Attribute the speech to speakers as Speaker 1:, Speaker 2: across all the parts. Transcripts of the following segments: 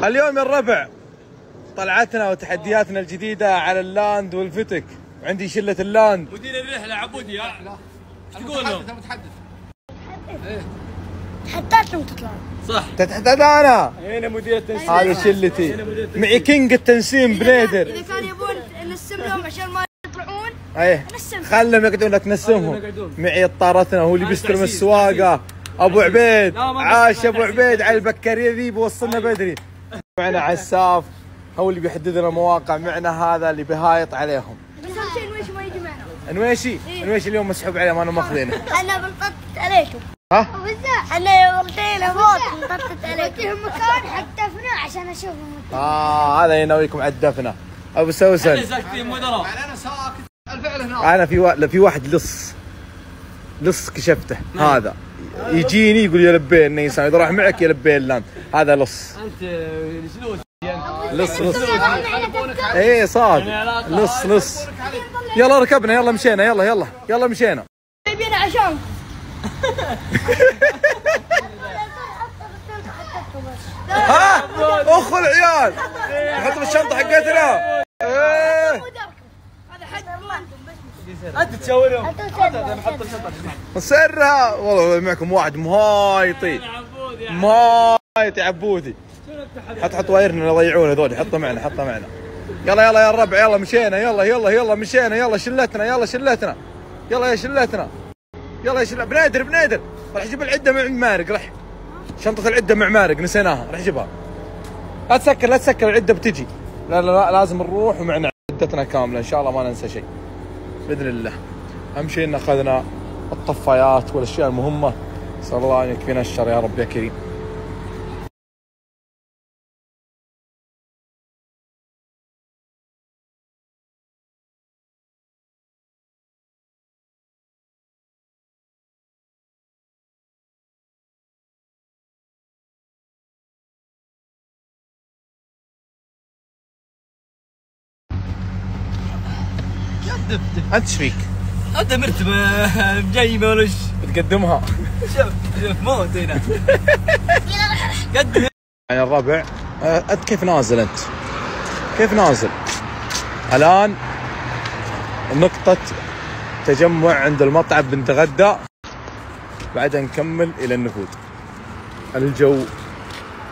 Speaker 1: اليوم يا الربع طلعتنا وتحدياتنا الجديدة على اللاند والفتك، وعندي شلة اللاند.
Speaker 2: مدير الرحلة عبودي. ايش تقول لهم؟
Speaker 3: متحدث.
Speaker 4: تحدثهم تطلعون.
Speaker 2: صح.
Speaker 1: تتحدث انا.
Speaker 2: هنا مدير التنسيق.
Speaker 1: هذه شلتي. معي كينج التنسيم بنيدر.
Speaker 4: إذا كانوا يبون نسم لهم عشان ما يطلعون.
Speaker 1: ايه. خلهم يقعدون تنسمهم. معي طارتنا هو اللي بيستلم السواقة. ابو عبيد. عاش ابو عبيد على البكرية ذي بيوصلنا بدري. معنا عساف هو اللي بيحدد لنا مواقع. معنا هذا اللي بيهايط عليهم.
Speaker 4: بس اهم شيء نويشي ما يجي معنا.
Speaker 1: نويشي؟ نويشي اليوم مسحوب عليه ما انا ماخذينه.
Speaker 4: احنا بنطط عليكم.
Speaker 1: ها؟
Speaker 4: احنا يوم ورطينا موت نطط عليكم. فيهم مكان حدفنا عشان اشوفهم.
Speaker 1: هذا يناويكم على الدفنه. ابو سوسن.
Speaker 2: احنا ساكتين مدراء.
Speaker 3: انا ساكت. الفعل هناك.
Speaker 1: انا في واحد لص كشفته. هذا يجيني يقول يا لبين نيسان، اذا راح معك يا لبين لان. هذا لص.
Speaker 2: انت شنو
Speaker 1: لص. ايه صاد. لص. يلا ركبنا، يلا مشينا، يلا مشينا.
Speaker 4: جايبينه عشان.
Speaker 1: ها اخو العيال نحط بالشنطه حقتنا. ايه
Speaker 4: هذا حق
Speaker 2: انت تسويهم.
Speaker 4: نحط
Speaker 1: سرها. والله معكم واحد مهايطي عبودي. حط وايرنا يضيعون هذول. حطه معنا. يلا يا الربع، يلا مشينا. يلا مشينا. يلا شلتنا. يلا يا شلتنا. بنادر راح يجيب العده مع مارق. راح شنطه العده مع مارق نسيناها، راح يجيبها. لا تسكر العده بتجي. لا لازم نروح ومعنا عدتنا كامله ان شاء الله، ما ننسى شيء باذن الله. اهم شيء ان اخذنا الطفايات والاشياء المهمه. نسال الله ان يكفينا الشر يا رب يا كريم. انت ايش فيك؟
Speaker 2: انت مرتبه جاي مالوش
Speaker 1: بتقدمها.
Speaker 2: شوف موت هنا. قدم.
Speaker 1: يعني الربع انت كيف نازل؟ كيف نازل؟ الان نقطة تجمع عند المطعم بنتغدى، بعدها نكمل الى النفوذ.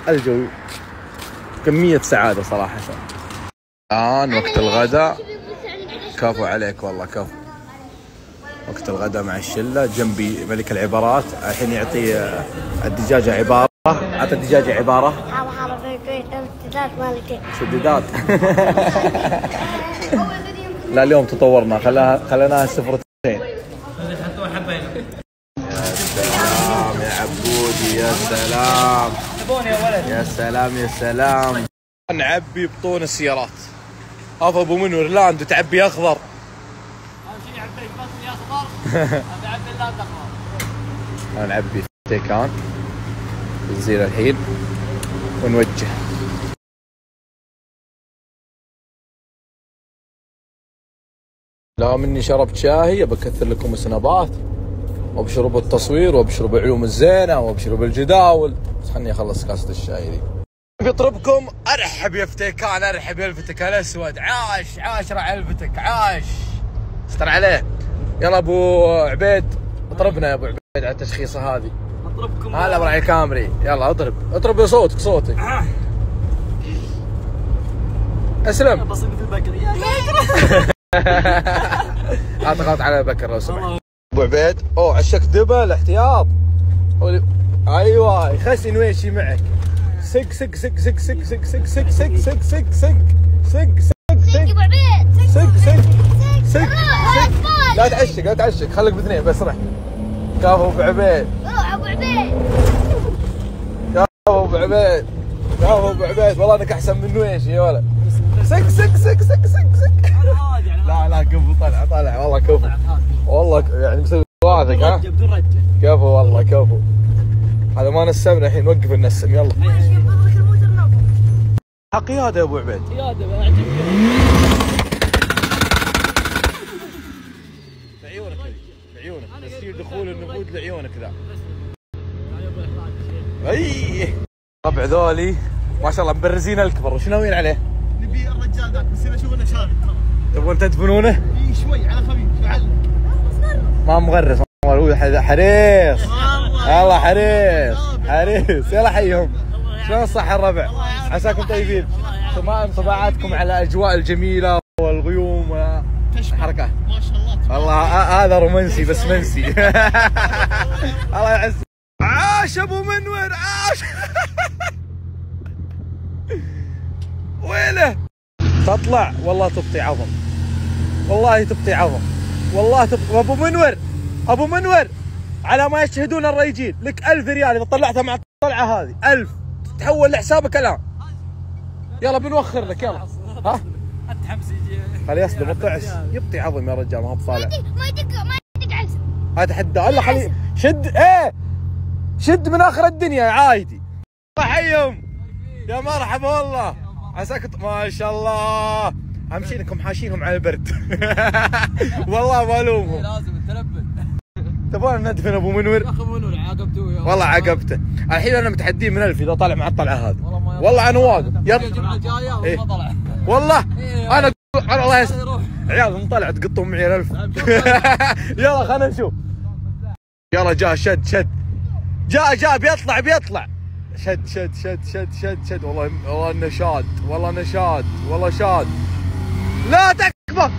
Speaker 1: الجو كمية سعادة صراحة. الان وقت الغداء. كفو عليك والله كفو. وقت الغداء مع الشلة. جنبي ملك العبارات الحين يعطي الدجاجة عبارة. أعطي الدجاجة عبارة. سددات. لا اليوم تطورنا، خليناها صفرتين. يا سلام يا عبودي، يا سلام يا سلام. نعبي بطون السيارات. ابو منور لاند وتعبي اخضر.
Speaker 2: اهم شيء يعبي بطني اخضر. تعبي اللاند اخضر.
Speaker 1: نعبي تيكان بنزين الحين ونوجه. لا مني شربت شاهي بكثر لكم سنابات، وابشروا بالتصوير، وابشروا بعلوم الزينه، وابشروا بالجداول. بس خلني اخلص كاسه الشاي ذي. بيطربكم ارحب يا فتيكان، ارحب يا الفتك الاسود. عاش راعي الفتك، عاش استر عليه. يلا ابو عبيد اطربنا يا ابو عبيد على التشخيصه هذه.
Speaker 2: اطربكم.
Speaker 1: هلا براعي كامري. يلا اطرب بصوتك صوتك. اسلم.
Speaker 2: بصير مثل بكري.
Speaker 1: اضغط على بكر لو سمحت. ابو عبيد عشك دبل احتياط. ايوه يخسي نويشي معك. سق سق سق سق سق سق سق سق سق سق سق سق سق سق
Speaker 4: ابو عبيد.
Speaker 1: سق لا تعشق خليك باثنين بس. رح كفو ابو عبيد. ابو عبيد والله انك احسن من نويشي يا ولد. سق لا كفو. طلع والله كفو. والله يعني مسوي واثق. ها
Speaker 2: بدون رجه.
Speaker 1: كفو والله كفو. هذا ما نسمنا الحين، وقف النسم. يلا قيادة يا ابو عبيد.
Speaker 2: قياده اعجبني.
Speaker 1: لعيونك تسجيل دخول النفوذ لعيونك ذا. اي ربع ذولي ما شاء الله مبرزين الكبر، وش ناويين عليه؟
Speaker 3: نبي الرجال ذاك بس نشوفه شارد ترى.
Speaker 1: تبغون تدفنونه؟
Speaker 3: اي شوي على خفيف يعلم.
Speaker 1: ما مغرس هو حريص. والله حريص حريص. يلا حيهم. شلون الصحة الربع؟ عساكم طيبين. ما انطباعاتكم على الاجواء الجميلة والغيوم والحركات؟
Speaker 3: ما شاء الله.
Speaker 1: والله هذا رومانسي بس منسي. الله يعز. عاش ابو منور عاش. ويله تطلع والله تبطي عظم، والله تبطي عظم، والله تبطي. ابو منور ابو منور على ما يشهدون الريجين لك 1000 ريال اذا طلعتها مع الطلعه هذه. 1000 تحول لحسابك الان. يلا بنوخر لك يلا. ها
Speaker 2: التحمس يجي
Speaker 1: خليه يصدم الطعس. يبطي عظم يا رجال، ما هو بطالع.
Speaker 4: ما يدق عكس.
Speaker 1: اتحدى الله. خليه شد شد من اخر الدنيا يا عايدي. الله يحيهم يا مرحبا والله. عساك ما شاء الله. اهم شيء انكم حاشينهم على البرد. والله ما الومهم.
Speaker 2: لازم تلبن.
Speaker 1: تبغون ندفن ابو منور؟
Speaker 2: يا اخي منور عاقبته.
Speaker 1: والله عاقبته. الحين انا متحدين من 1000 اذا طالع مع الطلعه هذه. والله انا واقف.
Speaker 2: الجمعه الجايه وما طلع.
Speaker 1: والله انا الله يستر. عيال انطلع تقطون معي 1000. يلا خلينا نشوف. يلا جاء شد جاء بيطلع. شد والله انه شاد، والله انه شاد، والله شاد. لا تكفى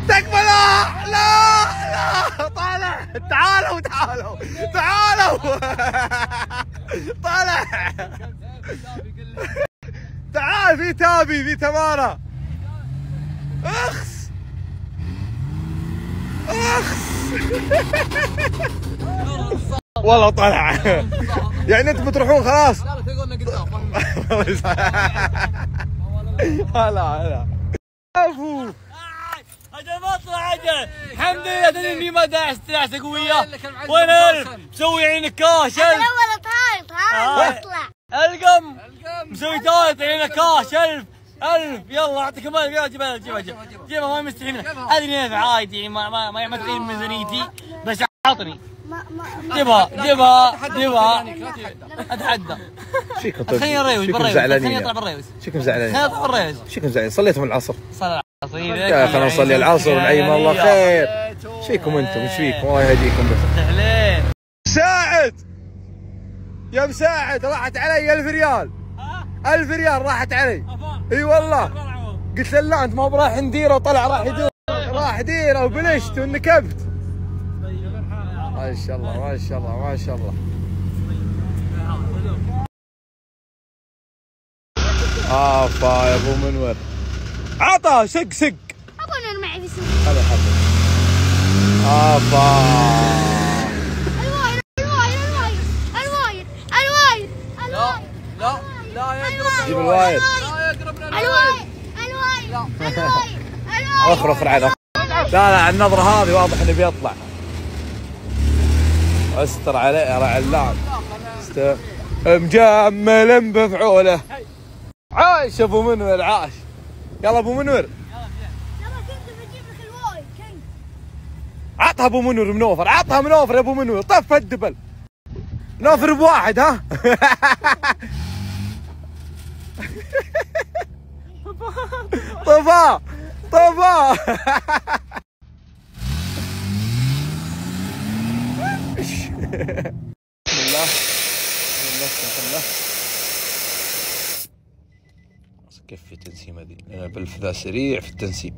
Speaker 1: لا طالع. تعالوا طالع. تعال في تابي في تمارة. اخس والله طلع. يعني انتم بتروحون خلاص؟
Speaker 2: لا تقولنا قدام.
Speaker 1: هلا افو
Speaker 2: اجل بطلع اجل. الحمد لله اني ما داعس دعسه قويه. وين 1000 مسوي عينك كاش.
Speaker 4: الاول طايط اطلع.
Speaker 2: القم مسوي طايط عينك كاش. 1000 يلا اعطيك مال. جيبها ما مستحي منك. ادري اني عادي ما تقيم ميزانيتي بس اعطني. جيبها اتحدى.
Speaker 1: شيكم طيب؟
Speaker 2: خليني الريوس بالريوس. خليني اطلع بالريوس.
Speaker 1: شيكم زعلانين؟
Speaker 2: خليني اطلع بالريوس.
Speaker 1: شيكم زعلانين؟ صليتم العصر؟
Speaker 2: صلى العصر.
Speaker 1: يا خلينا نصلي العصر ونعيم الله خير. ايش فيكم انتم؟ ايش فيكم؟ الله يهديكم بس.
Speaker 2: عليه
Speaker 1: مساعد يا مساعد راحت علي 1000 ريال. 1000 ريال راحت علي. اي والله. قلت له لا انت ما براح نديره وطلع راح ديره وبلشت ونكبت. ما شاء الله. افا يا ابو منور. عطى سق.
Speaker 4: ابو منور معي في السوق.
Speaker 1: هذا حبيبي. افا
Speaker 2: لا يقرب.
Speaker 1: جيب الواير. اخر عنه. لا النظرة هذه واضح انه بيطلع. استر عليه يا رعلان. مجمل بفعوله. عاش ابو منور عاش. يلا ابو منور.
Speaker 4: يلا كنت بجيب لك الواي كنت.
Speaker 1: عطها ابو منور منوفر. عطها منوفر يا ابو منور. طف الدبل. نوفر بواحد ها. طفا بسم الله. كيف في تنسيم هذه؟ انا بالفذا سريع في التنسيم.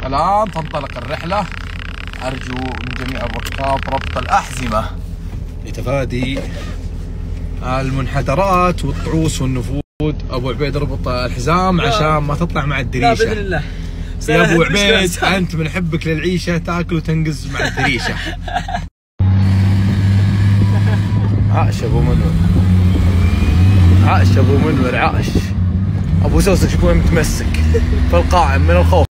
Speaker 1: الآن تنطلق الرحلة. أرجو من جميع الركاب ربط الأحزمة لتفادي المنحدرات والطعوس والنفود. أبو عبيد ربط الحزام عشان ما تطلع مع الدريشة.
Speaker 2: لا بإذن الله.
Speaker 1: يا أبو عبيد أنت من حبك للعيشة تاكل وتنقز مع الدريشة. عاش أبو منور. عاش. أبو سوسك شكون متمسك في القائم من الخوف.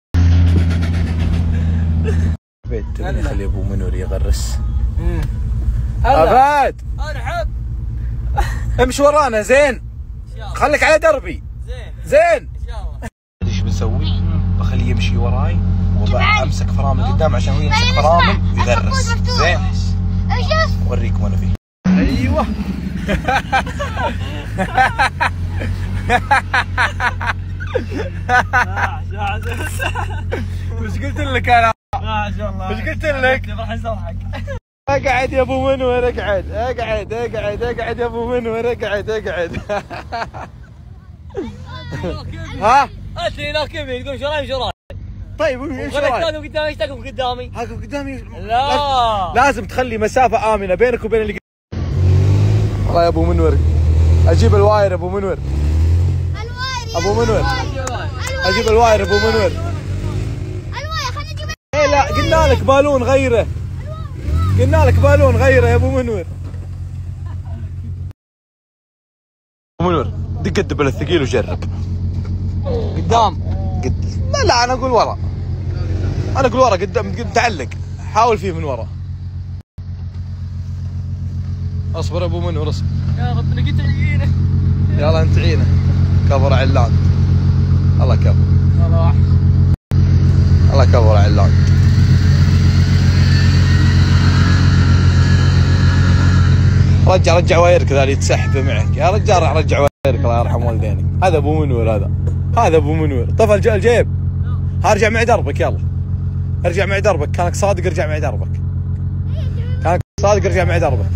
Speaker 1: تبي خلي ابو منور يغرس. ابد
Speaker 2: ارحب.
Speaker 1: امشي ورانا زين. خليك على دربي. زين.
Speaker 2: ان شاء الله.
Speaker 1: ايش بنسوي؟ بخليه يمشي وراي وبمسك فرامل قدام عشان هو يمسك فرامل ويغرس. زين اوريكم انا فيه. ايوه وش قلت لك انا؟
Speaker 2: ما شاء الله.
Speaker 1: وش قلت لك؟
Speaker 2: راح يصرحك.
Speaker 1: اقعد يا ابو منور، اقعد اقعد اقعد اقعد يا ابو منور، اقعد اقعد. ها؟
Speaker 2: انت هناك كيف يقول شو رايك شو رايك؟
Speaker 1: طيب وش رايك؟
Speaker 2: قدامي ايش تقف قدامي؟
Speaker 1: هاقف قدامي؟
Speaker 2: لا
Speaker 1: لازم تخلي مسافة آمنة بينك وبين اللي والله يا ابو منور اجيب الواير. ابو منور ابو منور اجيب الواير. ابو منور
Speaker 4: الواير خليني اجيب.
Speaker 1: ايه لا قلنا لك بالون غيره، قلنا لك بالون غيره يا ابو منور. ابو منور دق الدبل الثقيل وجرب.
Speaker 2: قدام
Speaker 1: لا انا اقول ورا، انا اقول ورا قدام متعلق، حاول فيه من ورا. اصبر ابو منور اصبر.
Speaker 2: يا رب انا قلت عيينه.
Speaker 1: يلا انت عينه كبر علاند. الله كبر
Speaker 2: والله وحش.
Speaker 1: الله كبر علاند. رجع وايرك ذا اللي تسحب معك يا رجال. رجع وايرك الله يرحم والدينك. هذا ابو منور، هذا ابو منور. طفى الجيب. ارجع معي دربك يلا. ارجع معي دربك، كانك صادق ارجع معي دربك. كانك صادق ارجع معي دربك.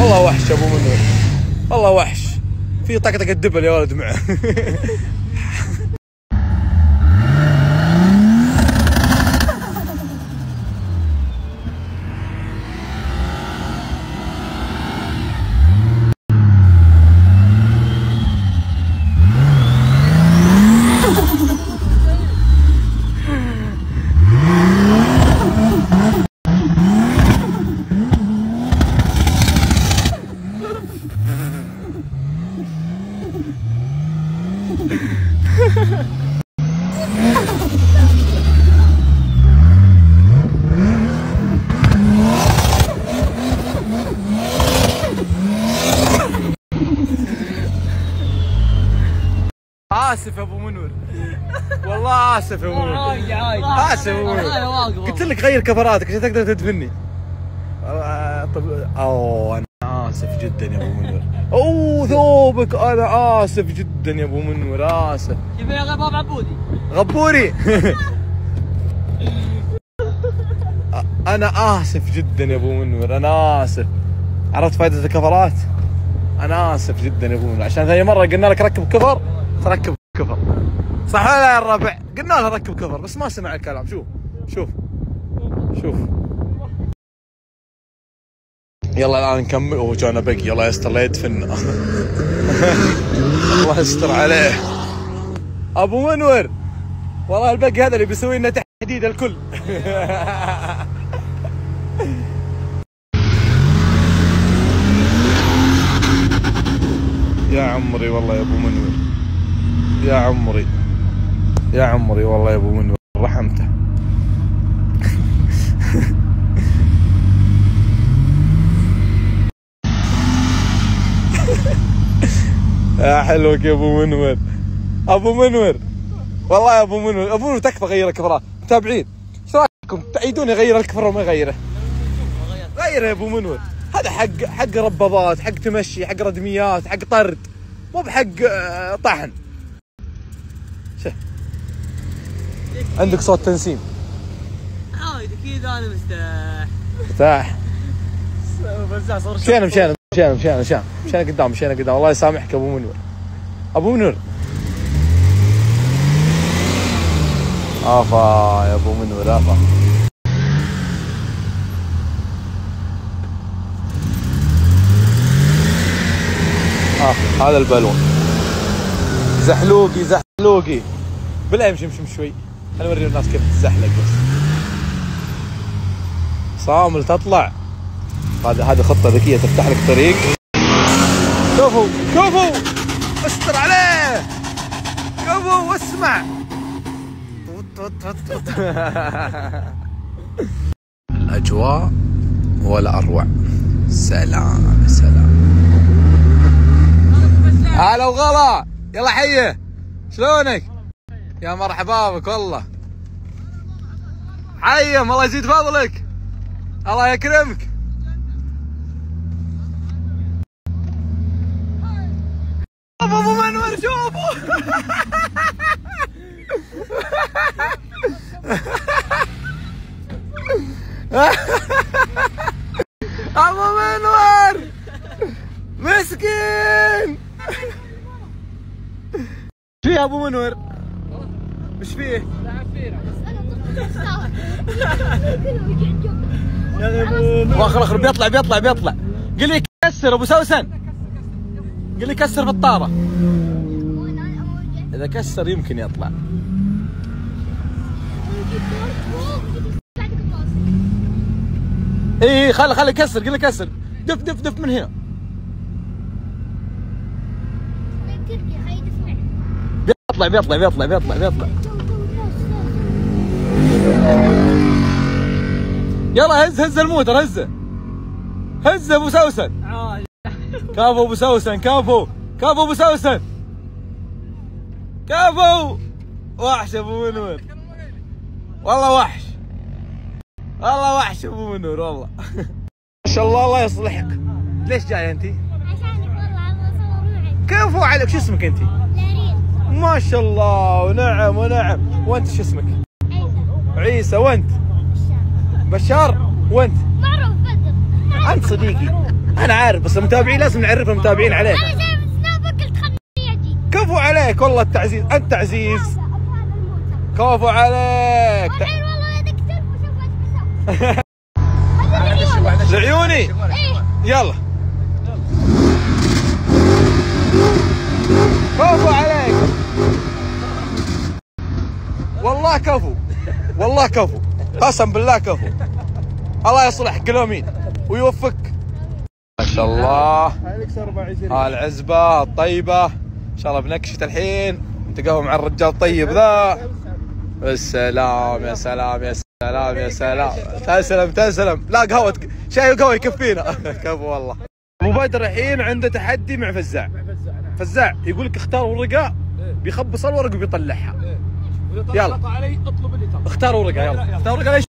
Speaker 1: والله وحش ابو منور، والله وحش. في طقطقة دبل يا ولد معه. اسف يا ابو منور، والله اسف يا ابو منور، اسف يا ابو منور. قلت لك غير كفراتك عشان تقدر تدفني. طب اوه انا اسف جدا يا ابو منور. اوه ثوبك، انا اسف جدا يا ابو منور، اسف.
Speaker 2: كيف يا غباب عبودي؟
Speaker 1: غبوري. انا اسف جدا يا ابو منور، انا اسف. عرفت فائدة الكفرات؟ انا اسف جدا يا ابو منور، عشان ثاني مرة قلنا لك ركب كفر تركب كفر، صح ولا لا يا الربع؟ قلنا له ركب كفر بس ما سمع الكلام. شوف شوف شوف. يلا الان نكمل. اوه جانا بقي، الله يستر لا يدفننا. الله يستر عليه ابو منور. والله البقي هذا اللي بيسوي لنا تحديد الكل. يا عمري والله يا ابو منور، يا عمري يا عمري والله يا ابو منور رحمته. يا حلوك يا ابو منور. ابو منور والله يا ابو منور، ابو منور تكفى غير الكفرات. متابعين ايش رايكم؟ تعيدون يغير الكفر وما يغيره؟ غيره يا ابو منور. هذا حق رباضات، حق تمشي، حق ردميات، حق طرد، مو بحق طحن. شوف عندك صوت تنسيم.
Speaker 2: عادي كذا انا مرتاح.
Speaker 1: مرتاح. مشينا قدام، مشينا قدام. الله يسامحك ابو منور. ابو منور افا يا ابو منور افا. هذا البالون زحلوقي زحلوقي. بالله امشي شوي، خلينا نوري الناس كيف تزحلق بس. صامل تطلع. هذه خطة ذكية تفتح لك طريق. كفو كفو استر عليه، كفو واسمع. الأجواء ولا أروع. سلام سلام. هلا وغلا، يلا حيه، شلونك؟ يا مرحبا بك والله. حيم، الله يزيد فضلك، الله يكرمك. ابو منور شوفوا. ابو منور مسكين. ايش فيه ابو منور؟ ايش فيه؟ واخر اخر بيطلع. قل لي كسر ابو سوسن، قل لي كسر في الطاره. اذا كسر يمكن يطلع. اي خلي كسر، قل لي كسر. دف من هنا. بيطلع. يلا هز الموتر، هز ابو سوسن. كفو ابو سوسن، كفو ابو سوسن، كفو. وحش ابو منور والله، وحش ابو منور والله. ما شاء الله، الله يصلحك. ليش جايه انت؟
Speaker 4: عشانك والله ابغى اصور معك.
Speaker 1: كفو عليك. شو اسمك انت؟
Speaker 4: لارين.
Speaker 1: ما شاء الله، ونعم. وانت شو اسمك؟ عيسى. وانت؟ بشار. وانت؟
Speaker 4: معروف بدر.
Speaker 1: انت صديقي انا عارف، بس المتابعين لازم نعرف المتابعين عليك.
Speaker 4: انا شايف سنابك قلت خليني اجي.
Speaker 1: كفو عليك والله التعزيز، انت عزيز. كفو عليك.
Speaker 4: والحين والله يدك تلف وشوف ايش بسوي.
Speaker 1: لعيوني.
Speaker 4: ايه.
Speaker 1: يلا. كفو عليك والله، كفو قسم بالله كفو. الله يصلحك، قل امين ويوفقك. ما شاء الله. العزبه الطيبه ان شاء الله بنكشت الحين. انت قهوه مع الرجال الطيب ذا. السلام يا سلام. تسلم. لا قهوه، شاي وقهوه يكفينا. كفو والله. ابو بدر الحين عنده تحدي مع فزاع يقول لك اختار ورقه، بيخبص الورق وبيطلعها. يلا
Speaker 3: اطلب اللي تبغى.
Speaker 1: اختار ورقه، يلا اختار ورقه. ليش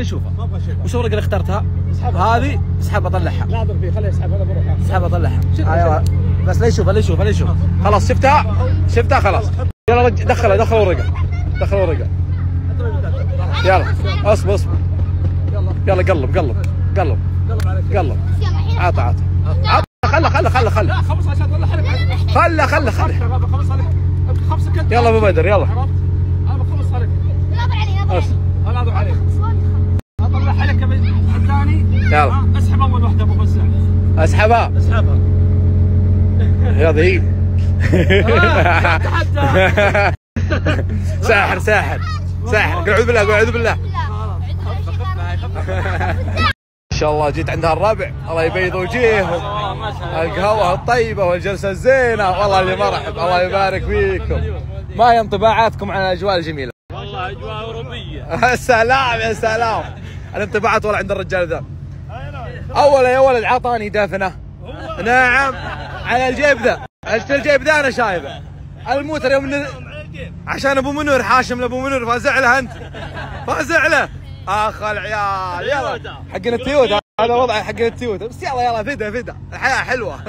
Speaker 1: شوفها وش الورقه اللي اخترتها؟ هذه اسحبها طلعها.
Speaker 3: لا اضرب فيه، خليه يسحب. انا بروح
Speaker 1: اسحبها طلعها. ايوه بس لا يشوفها. خلاص شفتها خلاص. يلا دخل ورقه. يلا اصبر. يلا قلب. عطى. خله.
Speaker 3: لا خمس عشان اطلع حلق.
Speaker 1: خله.
Speaker 3: خمس عليك. خمسه كنت.
Speaker 1: يلا ابو بدر يلا.
Speaker 3: انا بخلص عليك.
Speaker 4: ناظر علي.
Speaker 3: انا اضرب عليك. اطلع حلقه الثاني.
Speaker 1: يلا
Speaker 3: اسحب اول واحده ابو فزاع.
Speaker 1: اسحبها. يا ذي. ساحر. قل اعوذ بالله. ما شاء الله جيت عندها الربع، الله يبيض وجيههم. القهوه الطيبه والجلسه الزينه والله اللي مرحب. الله يبارك فيكم. ما هي انطباعاتكم عن الاجواء الجميله؟
Speaker 2: والله اجواء اوروبيه.
Speaker 1: يا سلام. الانطباعات والله عند الرجال ذا. اولا يا ولد عطاني دفنه. نعم على الجيب ذا. الجيب ذا انا شايفه. الموتر يوم عشان ابو منور حاشم لابو منور فازعله انت. اخ العيال. يلا حقنا التيوتا، هذا وضع حقنا التيوتا. بس يلا فدا الحياه حلوه.